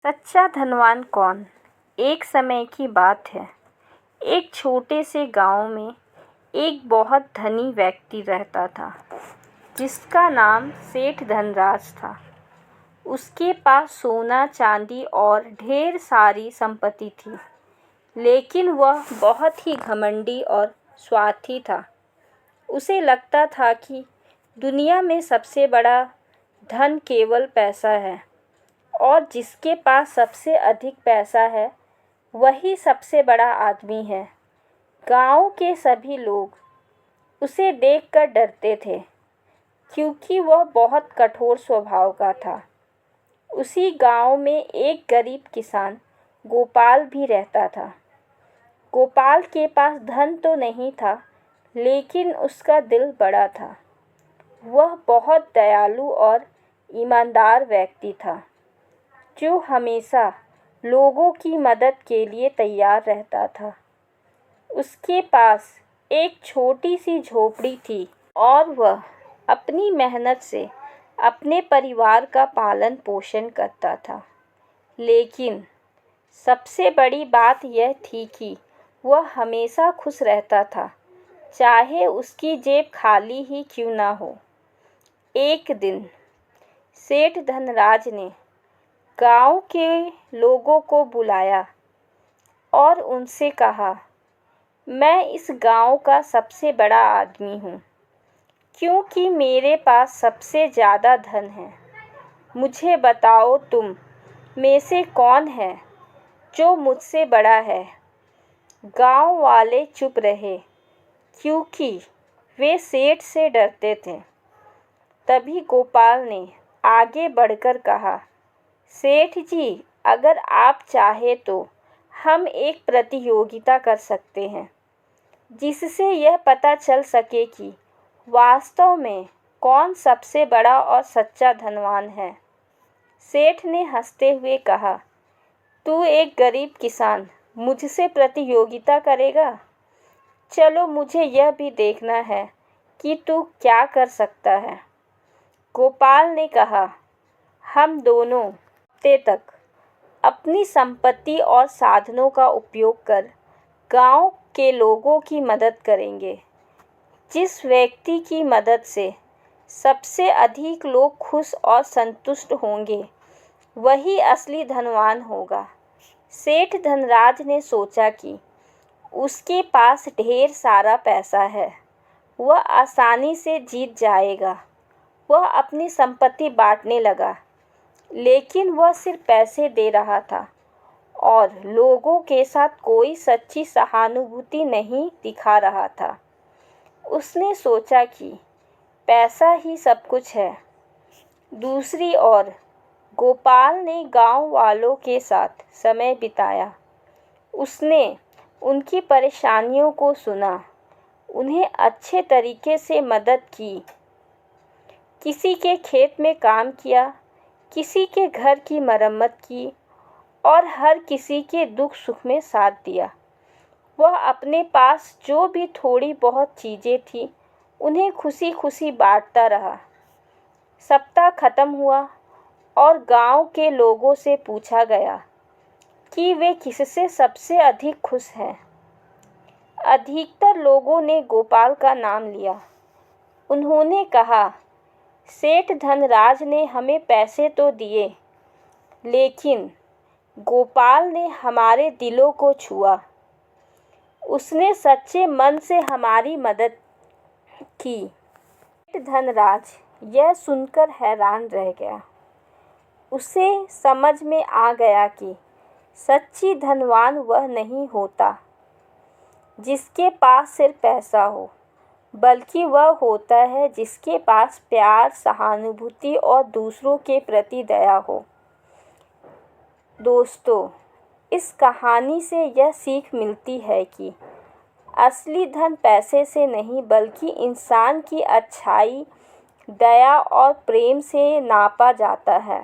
सच्चा धनवान कौन? एक समय की बात है। एक छोटे से गांव में एक बहुत धनी व्यक्ति रहता था, जिसका नाम सेठ धनराज था। उसके पास सोना, चांदी और ढेर सारी संपत्ति थी, लेकिन वह बहुत ही घमंडी और स्वार्थी था। उसे लगता था कि दुनिया में सबसे बड़ा धन केवल पैसा है, और जिसके पास सबसे अधिक पैसा है वही सबसे बड़ा आदमी है। गांव के सभी लोग उसे देखकर डरते थे, क्योंकि वह बहुत कठोर स्वभाव का था। उसी गांव में एक गरीब किसान गोपाल भी रहता था। गोपाल के पास धन तो नहीं था, लेकिन उसका दिल बड़ा था। वह बहुत दयालु और ईमानदार व्यक्ति था, जो हमेशा लोगों की मदद के लिए तैयार रहता था। उसके पास एक छोटी सी झोपड़ी थी, और वह अपनी मेहनत से अपने परिवार का पालन पोषण करता था। लेकिन सबसे बड़ी बात यह थी कि वह हमेशा खुश रहता था, चाहे उसकी जेब खाली ही क्यों ना हो। एक दिन सेठ धनराज ने गांव के लोगों को बुलाया और उनसे कहा, मैं इस गांव का सबसे बड़ा आदमी हूँ, क्योंकि मेरे पास सबसे ज़्यादा धन है। मुझे बताओ, तुम में से कौन है जो मुझसे बड़ा है? गांव वाले चुप रहे, क्योंकि वे सेठ से डरते थे। तभी गोपाल ने आगे बढ़कर कहा, सेठ जी, अगर आप चाहे तो हम एक प्रतियोगिता कर सकते हैं, जिससे यह पता चल सके कि वास्तव में कौन सबसे बड़ा और सच्चा धनवान है। सेठ ने हंसते हुए कहा, तू एक गरीब किसान मुझसे प्रतियोगिता करेगा? चलो, मुझे यह भी देखना है कि तू क्या कर सकता है। गोपाल ने कहा, हम दोनों हफ्ते तक अपनी संपत्ति और साधनों का उपयोग कर गांव के लोगों की मदद करेंगे। जिस व्यक्ति की मदद से सबसे अधिक लोग खुश और संतुष्ट होंगे, वही असली धनवान होगा। सेठ धनराज ने सोचा कि उसके पास ढेर सारा पैसा है, वह आसानी से जीत जाएगा। वह अपनी संपत्ति बांटने लगा, लेकिन वह सिर्फ पैसे दे रहा था और लोगों के साथ कोई सच्ची सहानुभूति नहीं दिखा रहा था। उसने सोचा कि पैसा ही सब कुछ है। दूसरी ओर गोपाल ने गांव वालों के साथ समय बिताया। उसने उनकी परेशानियों को सुना, उन्हें अच्छे तरीके से मदद की। किसी के खेत में काम किया, किसी के घर की मरम्मत की, और हर किसी के दुख सुख में साथ दिया। वह अपने पास जो भी थोड़ी बहुत चीज़ें थी, उन्हें खुशी खुशी बांटता रहा। सप्ताह खत्म हुआ और गांव के लोगों से पूछा गया कि वे किससे सबसे अधिक खुश हैं। अधिकतर लोगों ने गोपाल का नाम लिया। उन्होंने कहा, सेठ धनराज ने हमें पैसे तो दिए, लेकिन गोपाल ने हमारे दिलों को छुआ। उसने सच्चे मन से हमारी मदद की। सेठ धनराज यह सुनकर हैरान रह गया। उसे समझ में आ गया कि सच्ची धनवान वह नहीं होता जिसके पास सिर्फ पैसा हो, बल्कि वह होता है जिसके पास प्यार, सहानुभूति और दूसरों के प्रति दया हो। दोस्तों, इस कहानी से यह सीख मिलती है कि असली धन पैसे से नहीं, बल्कि इंसान की अच्छाई, दया और प्रेम से नापा जाता है।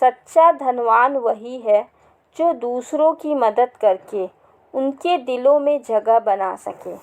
सच्चा धनवान वही है जो दूसरों की मदद करके उनके दिलों में जगह बना सके।